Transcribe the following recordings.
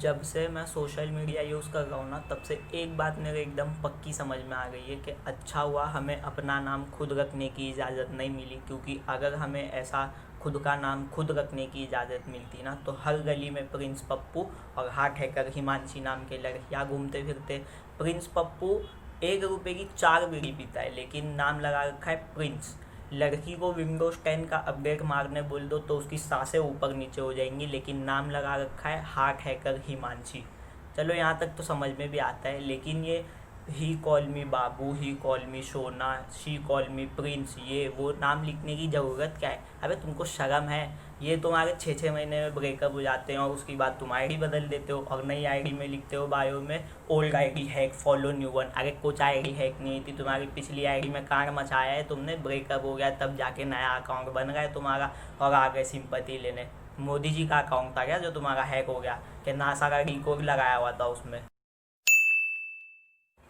जब से मैं सोशल मीडिया यूज़ कर रहा हूँ ना, तब से एक बात मेरे एकदम पक्की समझ में आ गई है कि अच्छा हुआ हमें अपना नाम खुद रखने की इजाज़त नहीं मिली। क्योंकि अगर हमें ऐसा खुद का नाम खुद रखने की इजाज़त मिलती ना, तो हर गली में प्रिंस पप्पू और हार्ट हैकर हिमांशी नाम के लड़कियाँ घूमते फिरते। प्रिंस पप्पू 1 रुपए की 4 बीड़ी पीता है, लेकिन नाम लगा रखा है प्रिंस। लड़की को विंडोज 10 का अपडेट मारने बोल दो तो उसकी सांसें ऊपर नीचे हो जाएंगी, लेकिन नाम लगा रखा है हार्ट हैकर हिमांशी। चलो यहाँ तक तो समझ में भी आता है, लेकिन ये ही कॉल मी बाबू, ही कॉल मी सोना, शी कॉल मी प्रिंस, ये वो नाम लिखने की ज़रूरत क्या है? अबे तुमको शर्म है? ये तुम्हारे 6-6 महीने में ब्रेकअप हो जाते हैं और उसके बाद तुम आईडी बदल देते हो और नई आईडी में लिखते हो बायो में old ID hack follow new one. अरे कुछ आईडी हैक नहीं थी, तुम्हारी पिछली आईडी में कांड मचाया है तुमने, ब्रेकअप हो गया तब जाके नया अकाउंट बन गया है तुम्हारा और आ गए सिंपैथी लेने। मोदी जी का अकाउंट था क्या जो तुम्हारा हैक हो गया कि नासा का डिकोड लगाया हुआ था उसमें?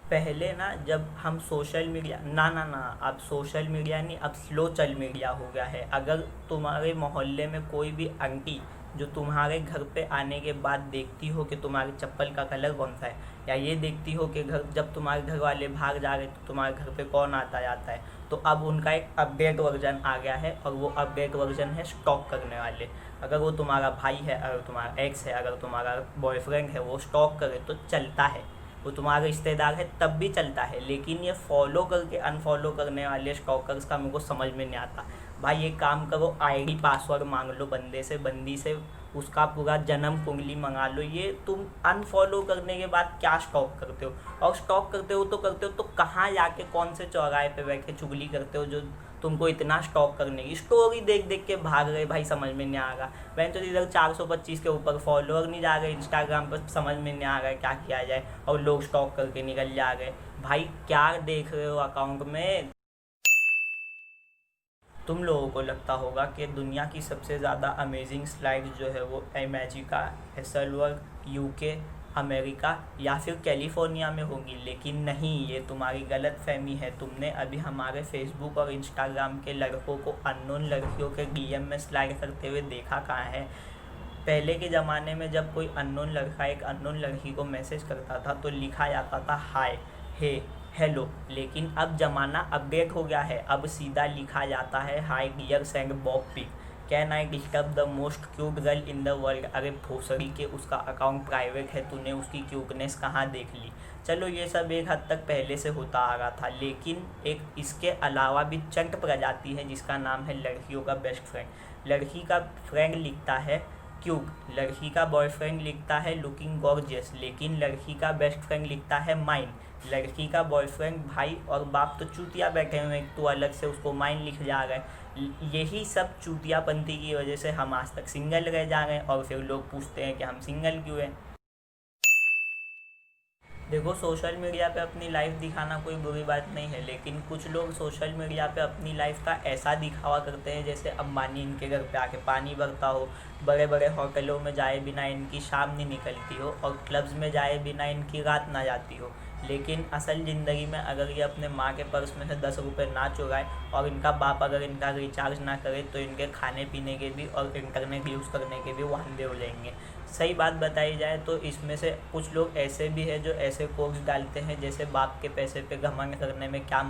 पहले ना जब हम सोशल मीडिया ना ना ना अब सोशल मीडिया नहीं, अब स्लो चल मीडिया हो गया है। अगर तुम्हारे मोहल्ले में कोई भी आंटी जो तुम्हारे घर पे आने के बाद देखती हो कि तुम्हारी चप्पल का कलर कौन सा है, या ये देखती हो कि घर जब तुम्हारे घर वाले भाग जा रहे तो तुम्हारे घर पे कौन आता जाता है, तो अब उनका एक अपडेट वर्जन आ गया है और वो अपडेट वर्जन है स्टॉक करने वाले। अगर वो तुम्हारा भाई है, अगर तुम्हारा एक्स है, अगर तुम्हारा बॉयफ्रेंड है, वो स्टॉक करे तो चलता है। वो तुम्हारा रिश्तेदार है तब भी चलता है, लेकिन ये फॉलो करके अनफॉलो करने वाले स्टॉकर्स का मेरे को समझ में नहीं आता। भाई एक काम करो, आईडी पासवर्ड मांग लो बंदे से, बंदी से, उसका पूरा जन्म कुंडली मंगा लो। ये तुम अनफॉलो करने के बाद क्या स्टॉक करते हो? और स्टॉक करते हो तो कहाँ जाके कौन से चौराहे पे बैठ के चुगली करते हो जो तुमको इतना स्टॉक करने की? स्टोरी देख देख के भाग रहे भाई, समझ में नहीं आ रहा। मैंने तो इधर 425 के ऊपर फॉलोअर नहीं जा रहे इंस्टाग्राम पर, समझ में नहीं आ रहा है क्या किया जाए, और लोग स्टॉक करके निकल जा रहे। भाई क्या देख रहे हो अकाउंट में? तुम लोगों को लगता होगा कि दुनिया की सबसे ज़्यादा अमेजिंग स्लाइड जो है वो अमेरिका, एसलवर्ग, यूके, अमेरिका या फिर कैलिफोर्निया में होगी, लेकिन नहीं, ये तुम्हारी गलत फहमी है। तुमने अभी हमारे फेसबुक और इंस्टाग्राम के लड़कों को अननोन लड़कियों के डीएम में स्लाइड करते हुए देखा कहाँ है? पहले के ज़माने में जब कोई अननोन लड़का एक अननोन लड़की को मैसेज करता था तो लिखा जाता था हाय, हे, हेलो। लेकिन अब ज़माना अपडेट हो गया है, अब सीधा लिखा जाता है hi dear send bob pic, can I disturb the most cute girl in the world. अरे भोसड़ी के, उसका अकाउंट प्राइवेट है, तूने उसकी क्यूटनेस कहाँ देख ली? चलो ये सब एक हद तक पहले से होता आ रहा था, लेकिन एक इसके अलावा भी चंट प्रजाति है जिसका नाम है लड़कियों का बेस्ट फ्रेंड। लड़की का फ्रेंड लिखता है क्यूट, लड़की का बॉयफ्रेंड लिखता है लुकिंग गॉर्जियस, लेकिन लड़की का बेस्ट फ्रेंड लिखता है माइन। लड़की का बॉयफ्रेंड भाई और बाप तो चूतिया बैठे हुए हैं, तो अलग से उसको माइन लिख जा रहे हैं। यही सब चूतियापंथी की वजह से हम आज तक सिंगल रह जा रहे हैं, और फिर लोग पूछते हैं कि हम सिंगल क्यों हैं। देखो, सोशल मीडिया पे अपनी लाइफ दिखाना कोई बुरी बात नहीं है, लेकिन कुछ लोग सोशल मीडिया पे अपनी लाइफ का ऐसा दिखावा करते हैं जैसे अंबानी इनके घर पे आके पानी भरता हो, बड़े बड़े होटलों में जाए बिना इनकी शाम नहीं निकलती हो, और क्लब्स में जाए बिना इनकी रात ना जाती हो। लेकिन असल ज़िंदगी में अगर ये अपने माँ के पर्स में से 10 रुपये ना चुराए और इनका बाप अगर इनका रिचार्ज ना करे, तो इनके खाने पीने के भी और इंटरनेट यूज़ करने के भी वांदे हो जाएंगे। सही बात बताई जाए तो इसमें से कुछ लोग ऐसे भी हैं जो ऐसे कोर्स डालते हैं जैसे बाप के पैसे पे घमंड करने में क्या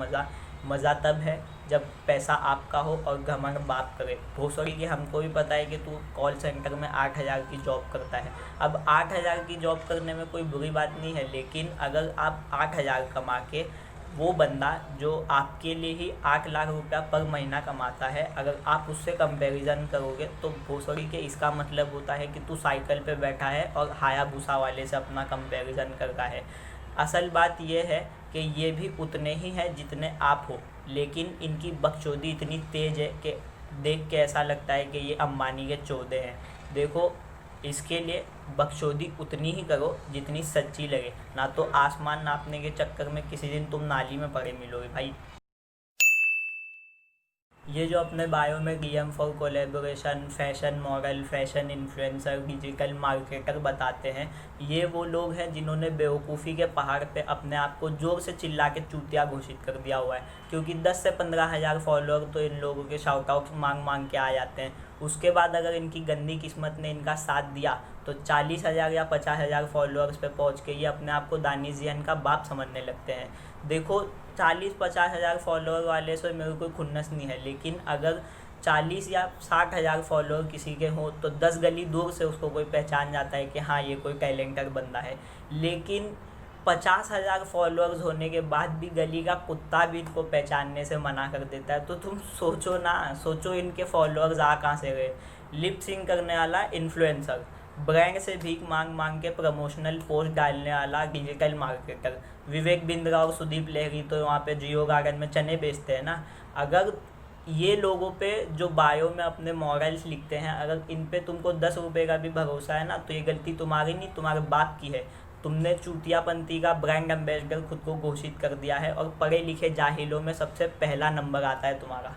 मज़ा तब है जब पैसा आपका हो और घमंड बाप करे। भोसड़ी की हमको भी पता है कि तू कॉल सेंटर में 8,000 की जॉब करता है। अब 8,000 की जॉब करने में कोई बुरी बात नहीं है, लेकिन अगर आप 8,000 कमा के वो बंदा जो आपके लिए ही 8 लाख रुपया पर महीना कमाता है, अगर आप उससे कंपैरिजन करोगे तो भोसड़ी के इसका मतलब होता है कि तू साइकिल पे बैठा है और हायाबुसा वाले से अपना कंपैरिजन कर रहा है। असल बात यह है कि ये भी उतने ही हैं जितने आप हो, लेकिन इनकी बकचोदी इतनी तेज़ है कि देख के ऐसा लगता है कि ये अंबानी के चौधे हैं। देखो, इसके लिए बकचोदी उतनी ही करो जितनी सच्ची लगे, ना तो आसमान नापने के चक्कर में किसी दिन तुम नाली में पड़े मिलोगे भाई। ये जो अपने बायो में DM for collaboration, fashion model, fashion influencer, digital marketer बताते हैं, ये वो लोग हैं जिन्होंने बेवकूफ़ी के पहाड़ पे अपने आप को ज़ोर से चिल्ला के चूतिया घोषित कर दिया हुआ है। क्योंकि 10 से 15 हज़ार फॉलोअर तो इन लोगों के शाउट आउट मांग मांग के आ जाते हैं। उसके बाद अगर इनकी गंदी किस्मत ने इनका साथ दिया तो 40 हज़ार या 50 हज़ार फॉलोअर्स पे पहुंच के ये अपने आप को दानिशियान का बाप समझने लगते हैं। देखो, 40-50 हज़ार फॉलोअर वाले से मेरे कोई खुन्नस नहीं है, लेकिन अगर 40 या 60 हज़ार फॉलोअर किसी के हों तो 10 गली दूर से उसको कोई पहचान जाता है कि हाँ, ये कोई टैलेंटेड बंदा है। लेकिन 50 हज़ार फॉलोअर्स होने के बाद भी गली का कुत्ता भी इनको पहचानने से मना कर देता है। तो तुम सोचो ना, सोचो इनके फॉलोअर्स आ कहाँ से गए। लिप सिंक करने वाला इन्फ्लुएंसर, ब्रांड से भीख मांग मांग के प्रमोशनल पोस्ट डालने वाला डिजिटल मार्केटर, विवेक बिंद्रा और सुदीप लहरी तो वहाँ पे जियो गार्डन में चने बेचते हैं ना। अगर ये लोगों पे जो बायो में अपने मॉरल्स लिखते हैं, अगर इन पे तुमको 10 रुपये का भी भरोसा है ना, तो ये गलती तुम्हारी नहीं, तुम्हारे बाप की है। तुमने चूतियापंथी का ब्रांड एम्बेसडर खुद को घोषित कर दिया है और पढ़े लिखे जाहिलों में सबसे पहला नंबर आता है तुम्हारा।